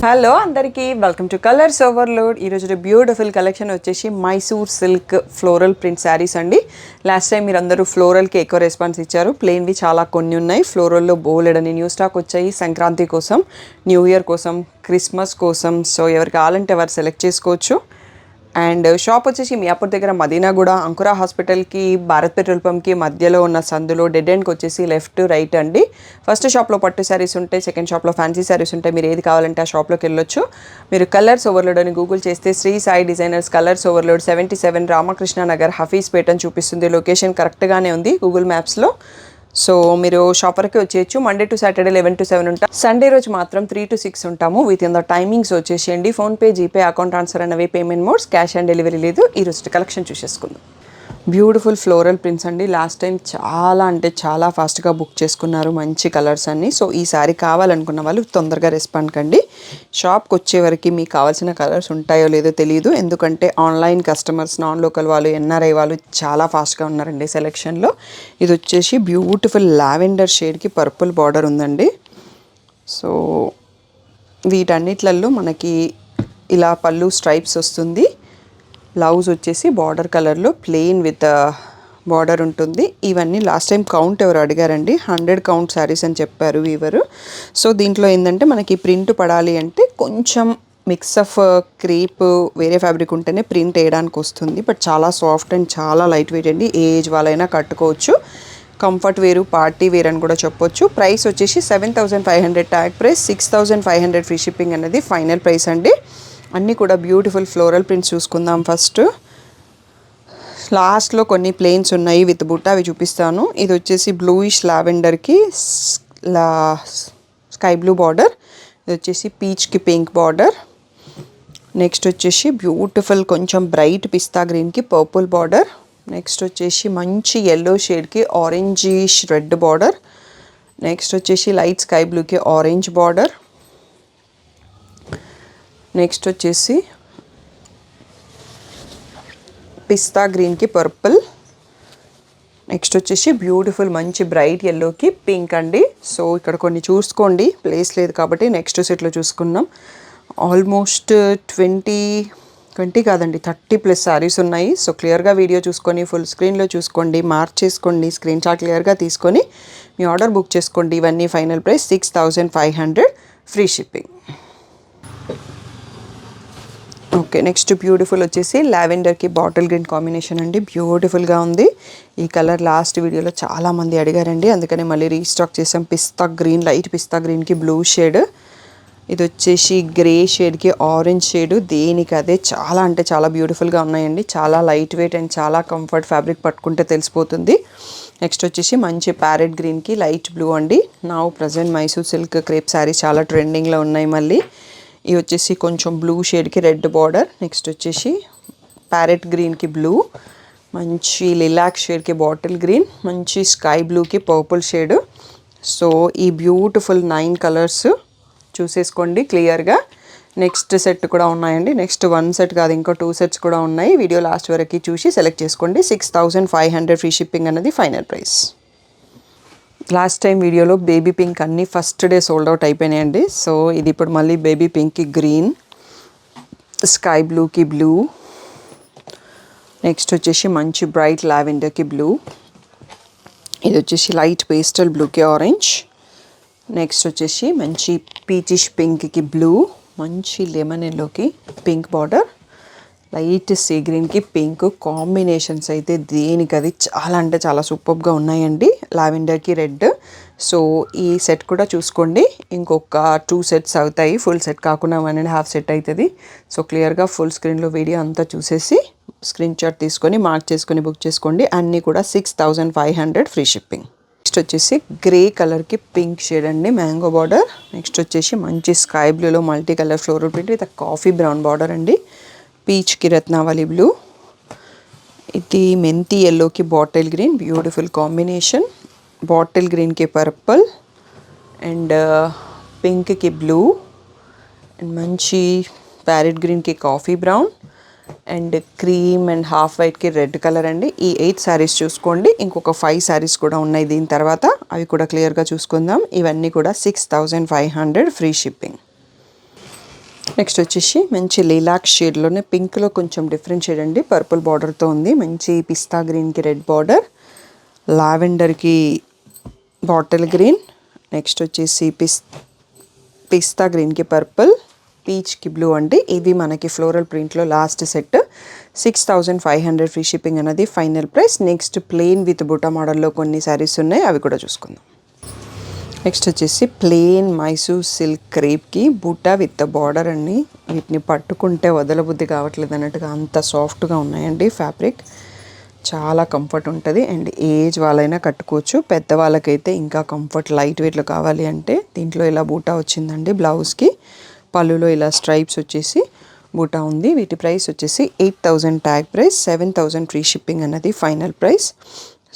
Hello అందరికీ welcome to colours overload. ఈరోజు beautiful collection వచ్చేసి Mysore silk floral print saris అండి. లాస్ట్ టైం మీరు అందరూ ఫ్లోరల్కి ఎక్కువ రెస్పాన్స్ ఇచ్చారు. ప్లెయిన్వి చాలా కొన్ని ఉన్నాయి. ఫ్లోరల్లో బోలెడని న్యూ స్టాక్ వచ్చాయి. సంక్రాంతి కోసం, న్యూ ఇయర్ కోసం, క్రిస్మస్ కోసం. సో ఎవరు కావాలంటే ఎవరు సెలెక్ట్ చేసుకోవచ్చు. అండ్ షాప్ వచ్చేసి మియాపూర్ దగ్గర మదీనాగూడ అంకురా హాస్పిటల్కి భారత్ పెట్రోల్ పంప్కి మధ్యలో ఉన్న సందులో డెడ్ ఎండ్కి వచ్చేసి లెఫ్ట్ రైట్ అండి. ఫస్ట్ షాప్లో పట్టు శారీస్ ఉంటాయి, సెకండ్ షాప్లో ఫ్యాన్సీ శారీస్ ఉంటాయి. మీరు ఏది కావాలంటే ఆ షాప్లోకి వెళ్ళొచ్చు. మీరు కలర్స్ ఓవర్లోడ్ అని గూగుల్ చేస్తే Sri Sai designers colours overload 77 Ramakrishna Nagar Hafeezpet అని చూపిస్తుంది. లొకేషన్ కరెక్ట్గానే ఉంది గూగుల్ మ్యాప్స్లో. సో మీరు షాప్ వరకు వచ్చేయచ్చు. మండే టు సాటర్డే 11 to 7 ఉంటాం. సండే రోజు మాత్రం 3 to 6 ఉంటాము. విత్ ఇన్ ద టైమింగ్స్ వచ్చేసేయండి. ఫోన్పే, జీపే, అకౌంట్ ట్రాన్స్ఫర్ అనేవి payment modes. Cash on delivery లేదు. ఈ రోజు కలెక్షన్ చూసేసుకుందాం. బ్యూటిఫుల్ ఫ్లోరల్ ప్రింట్స్ అండి. లాస్ట్ టైం చాలా అంటే చాలా ఫాస్ట్గా బుక్ చేసుకున్నారు మంచి కలర్స్ అన్నీ. సో ఈసారి కావాలనుకున్న వాళ్ళు తొందరగా రెస్పాండ్ కండి. షాప్కి వచ్చేవరకు మీకు కావాల్సిన కలర్స్ ఉంటాయో లేదో తెలియదు. ఎందుకంటే ఆన్లైన్ కస్టమర్స్, నాన్ లోకల్ వాళ్ళు, ఎన్ఆర్ఐ వాళ్ళు చాలా ఫాస్ట్గా ఉన్నారండి సెలెక్షన్లో. ఇది వచ్చేసి బ్యూటిఫుల్ లావెండర్ షేడ్కి పర్పుల్ బార్డర్ ఉందండి. సో వీటన్నిట్లలో మనకి ఇలా పళ్ళు స్ట్రైప్స్ వస్తుంది. బ్లౌజ్ వచ్చేసి బార్డర్ కలర్లో ప్లెయిన్ విత్ బార్డర్ ఉంటుంది. ఇవన్నీ లాస్ట్ టైం కౌంట్ ఎవరు అడిగారండి, 100 కౌంట్ శారీస్ అని చెప్పారు వీవరు. సో దీంట్లో ఏంటంటే మనకి ప్రింట్ పడాలి అంటే కొంచెం మిక్స్ ఆఫ్ క్రేప్ వేరే ఫ్యాబ్రిక్ ఉంటేనే ప్రింట్ వేయడానికి వస్తుంది. బట్ చాలా సాఫ్ట్ అండ్ చాలా లైట్ వెయిట్ అండి. ఏ ఏజ్ వాళ్ళైనా కట్టుకోవచ్చు. కంఫర్ట్ వేరు, పార్టీ వేర్ అని కూడా చెప్పొచ్చు. ప్రైస్ వచ్చేసి 7500 ట్యాగ్ ప్రైస్, 6500 ఫ్రీ షిప్పింగ్ అనేది ఫైనల్ ప్రైస్ అండి. అన్నీ కూడా బ్యూటిఫుల్ ఫ్లోరల్ ప్రింట్స్ చూసుకుందాం. ఫస్ట్ లాస్ట్లో కొన్ని ప్లెయిన్స్ ఉన్నాయి విత్ బుట్ట, అవి చూపిస్తాను. ఇది వచ్చేసి బ్లూయిష్ లావెండర్కి స్కై బ్లూ బార్డర్. ఇది వచ్చేసి పీచ్కి పింక్ బార్డర్. నెక్స్ట్ వచ్చేసి బ్యూటిఫుల్ కొంచెం బ్రైట్ పిస్తా గ్రీన్కి పర్పుల్ బార్డర్. నెక్స్ట్ వచ్చేసి మంచి ఎల్లో షేడ్కి ఆరెంజిష్ రెడ్ బార్డర్. నెక్స్ట్ వచ్చేసి లైట్ స్కై బ్లూకి ఆరెంజ్ బార్డర్. నెక్స్ట్ వచ్చేసి పిస్తా గ్రీన్కి పర్పుల్. నెక్స్ట్ వచ్చేసి బ్యూటిఫుల్ మంచి బ్రైట్ ఎల్లోకి పింక్ అండి. సో ఇక్కడ కొన్ని చూసుకోండి, ప్లేస్ లేదు కాబట్టి నెక్స్ట్ సెట్లో చూసుకున్నాం. ఆల్మోస్ట్ 20 కాదండి 30+ శారీస్ ఉన్నాయి. సో క్లియర్గా వీడియో చూసుకొని ఫుల్ స్క్రీన్లో చూసుకోండి, మార్క్ చేసుకోండి, స్క్రీన్ షాట్ క్లియర్గా తీసుకొని మీ ఆర్డర్ బుక్ చేసుకోండి. ఇవన్నీ final price 6500 free shipping. Okay, next beautiful వచ్చేసి లావెండర్కి బాటిల్ గ్రీన్ కాంబినేషన్ అండి. బ్యూటిఫుల్గా ఉంది. ఈ కలర్ లాస్ట్ వీడియోలో చాలామంది అడిగారండి, అందుకని మళ్ళీ రీస్టాక్ చేసాం. పిస్తా గ్రీన్, లైట్ పిస్తా గ్రీన్కి బ్లూ షేడ్. ఇది వచ్చేసి గ్రే షేడ్కి ఆరెంజ్ షేడ్. దేనికి అదే చాలా అంటే చాలా బ్యూటిఫుల్గా ఉన్నాయండి. చాలా లైట్ వెయిట్ అండ్ చాలా కంఫర్ట్. ఫ్యాబ్రిక్ పట్టుకుంటే తెలిసిపోతుంది. నెక్స్ట్ వచ్చేసి మంచి ప్యారెట్ గ్రీన్కి లైట్ బ్లూ అండి. నా present Mysore silk crepe saris చాలా ట్రెండింగ్లో ఉన్నాయి. మళ్ళీ ఇవి వచ్చేసి కొంచెం బ్లూ షేడ్కి రెడ్ బార్డర్. నెక్స్ట్ వచ్చేసి ప్యారెట్ గ్రీన్కి బ్లూ, మంచి లిలాక్ షేడ్కి బాటిల్ గ్రీన్, మంచి స్కై బ్లూకి పర్పుల్ షేడ్. సో ఈ బ్యూటిఫుల్ 9 కలర్స్ చూసేసుకోండి క్లియర్గా. నెక్స్ట్ సెట్ కూడా ఉన్నాయండి. నెక్స్ట్ 1 సెట్ కాదు, ఇంకో 2 సెట్స్ కూడా ఉన్నాయి. వీడియో లాస్ట్ వరకు చూసి సెలెక్ట్ చేసుకోండి. 6500 ఫ్రీ షిప్పింగ్ అనేది ఫైనల్ ప్రైస్. లాస్ట్ టైం వీడియోలో బేబీ పింక్ అన్నీ ఫస్ట్ డే సోల్డ్ అవుట్ అయిపోయినాయండి. సో ఇది ఇప్పుడు మళ్ళీ బేబీ పింక్కి గ్రీన్, స్కై బ్లూకి బ్లూ. నెక్స్ట్ వచ్చేసి మంచి బ్రైట్ లావెండర్కి బ్లూ. ఇది వచ్చేసి లైట్ పేస్టల్ బ్లూకి ఆరెంజ్. నెక్స్ట్ వచ్చేసి మంచి పీచిష్ పింక్కి బ్లూ, మంచి లెమన్ ఎల్లోకి పింక్ బార్డర్, లైట్ సీ గ్రీన్కి పింక్. కాంబినేషన్స్ అయితే దేనికది చాలా అంటే చాలా సూపర్గా ఉన్నాయండి. లావెండర్కి రెడ్. సో ఈ సెట్ కూడా చూసుకోండి. ఇంకొక 2 సెట్స్ అవుతాయి, ఫుల్ సెట్ కాకుండా 1.5 సెట్ అవుతుంది. సో క్లియర్గా ఫుల్ స్క్రీన్లో వీడియో అంతా చూసేసి స్క్రీన్ షాట్ తీసుకొని మార్క్ చేసుకొని బుక్ చేసుకోండి. అన్నీ కూడా 6500 ఫ్రీ షిప్పింగ్. నెక్స్ట్ వచ్చేసి గ్రే కలర్కి పింక్ షేడ్ అండి, మ్యాంగో బార్డర్. నెక్స్ట్ వచ్చేసి మంచి స్కై బ్లూలో multi colour floral print with coffee brown border అండి. పీచ్కి రత్నావళి బ్లూ. ఇది మెంతి ఎల్లోకి bottle green, beautiful combination. Bottle గ్రీన్కి పర్పుల్ అండ్ పింక్కి బ్లూ అండ్ మంచి ప్యారెట్ గ్రీన్కి coffee brown and cream and half వైట్కి రెడ్ కలర్ అండి. ఈ 8 శారీస్ చూసుకోండి. ఇంకొక 5 శారీస్ కూడా ఉన్నాయి దీని తర్వాత, అవి కూడా క్లియర్గా చూసుకుందాం. ఇవన్నీ కూడా 6500 ఫ్రీ షిప్పింగ్. నెక్స్ట్ వచ్చేసి మంచి లీలాక్ షేడ్లోనే పింక్లో కొంచెం డిఫరెంట్ షేడ్ అండి, పర్పుల్ బార్డర్తో ఉంది. మంచి పిస్తా గ్రీన్కి రెడ్ బార్డర్, లావెండర్కి బాటిల్ గ్రీన్, నెక్స్ట్ వచ్చేసి పిస్తా గ్రీన్కి పర్పుల్, పీచ్కి బ్లూ అండి. ఇవి మనకి ఫ్లోరల్ ప్రింట్లో లాస్ట్ సెట్. 6500 ఫ్రీ షిప్పింగ్ అనేది final price. Next plain with బుటా మోడల్లో కొన్ని శారీస్ ఉన్నాయి, అవి కూడా చూసుకుందాం. నెక్స్ట్ వచ్చేసి ప్లెయిన్ మైసూర్ సిల్క్ క్రేప్కి బుటా విత్ బార్డర్ అండి. వీటిని పట్టుకుంటే వదలబుద్ధి కావట్లేదు అన్నట్టుగా అంత సాఫ్ట్గా ఉన్నాయండి. ఫ్యాబ్రిక్ చాలా కంఫర్ట్ ఉంటుంది అండ్ ఏజ్ వాళ్ళైనా కట్టుకోవచ్చు. పెద్దవాళ్ళకైతే ఇంకా కంఫర్ట్, లైట్ వెయిట్లో కావాలి అంటే దీంట్లో ఇలా బూటా వచ్చిందండి. బ్లౌజ్కి పళ్ళులో ఇలా స్ట్రైప్స్ వచ్చేసి బూటా ఉంది. వీటి ప్రైస్ వచ్చేసి 8000 ట్యాగ్ ప్రైస్, 7000 ఫ్రీ షిప్పింగ్ అన్నది ఫైనల్ ప్రైస్.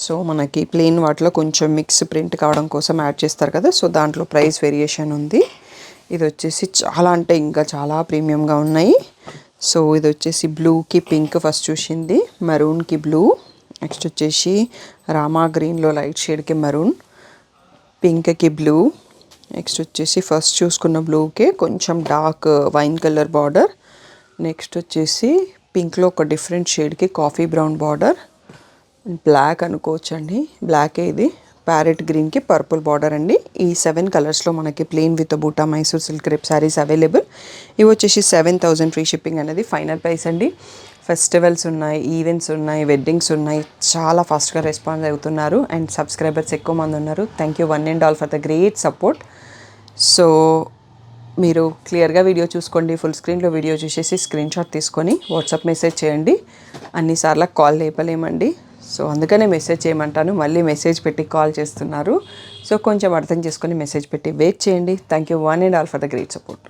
సో మనకి ప్లెయిన్ వాటిలో కొంచెం మిక్స్ ప్రింట్ కావడం కోసం యాడ్ చేస్తారు కదా, సో దాంట్లో ప్రైస్ వేరియేషన్ ఉంది. ఇది వచ్చేసి చాలా అంటే ఇంకా చాలా ప్రీమియంగా ఉన్నాయి. సో ఇది వచ్చేసి బ్లూకి పింక్ ఫస్ట్ చూసింది, మెరూన్కి బ్లూ, నెక్స్ట్ వచ్చేసి రామా గ్రీన్లో లైట్ షేడ్కి మెరూన్, పింక్కి బ్లూ, నెక్స్ట్ వచ్చేసి ఫస్ట్ చూసుకున్న బ్లూకే కొంచెం dark wine colour border, next వచ్చేసి పింక్లో ఒక డిఫరెంట్ షేడ్కి కాఫీ బ్రౌన్ బార్డర్, బ్లాక్ అనుకోవచ్చండి, బ్లాకే ఇది, ప్యారెట్ గ్రీన్కి పర్పుల్ బార్డర్ అండి. ఈ 7 కలర్స్లో మనకి ప్లెయిన్ విత్ బూటా Mysore silk crepe saris available. ఇవి వచ్చేసి 7000 ఫ్రీ షిప్పింగ్ అనేది ఫైనల్ ప్రైస్ అండి. ఫెస్టివల్స్ ఉన్నాయి, ఈవెంట్స్ ఉన్నాయి, వెడ్డింగ్స్ ఉన్నాయి, చాలా ఫాస్ట్గా రెస్పాన్స్ అవుతున్నారు అండ్ సబ్స్క్రైబర్స్ ఎక్కువ మంది ఉన్నారు. Thank you one and all for the great support. So మీరు క్లియర్గా వీడియో చూసుకోండి, ఫుల్ స్క్రీన్లో వీడియో చూసేసి స్క్రీన్ షాట్ తీసుకొని వాట్సాప్ మెసేజ్ చేయండి. అన్నిసార్లు కాల్ లేపలేమండి, సో అందుకనే మెసేజ్ చేయమంటాను. మళ్ళీ మెసేజ్ పెట్టి కాల్ చేస్తున్నారు, సో కొంచెం అర్థం చేసుకొని మెసేజ్ పెట్టి వెయిట్ చేయండి. Thank you one and all for the great support.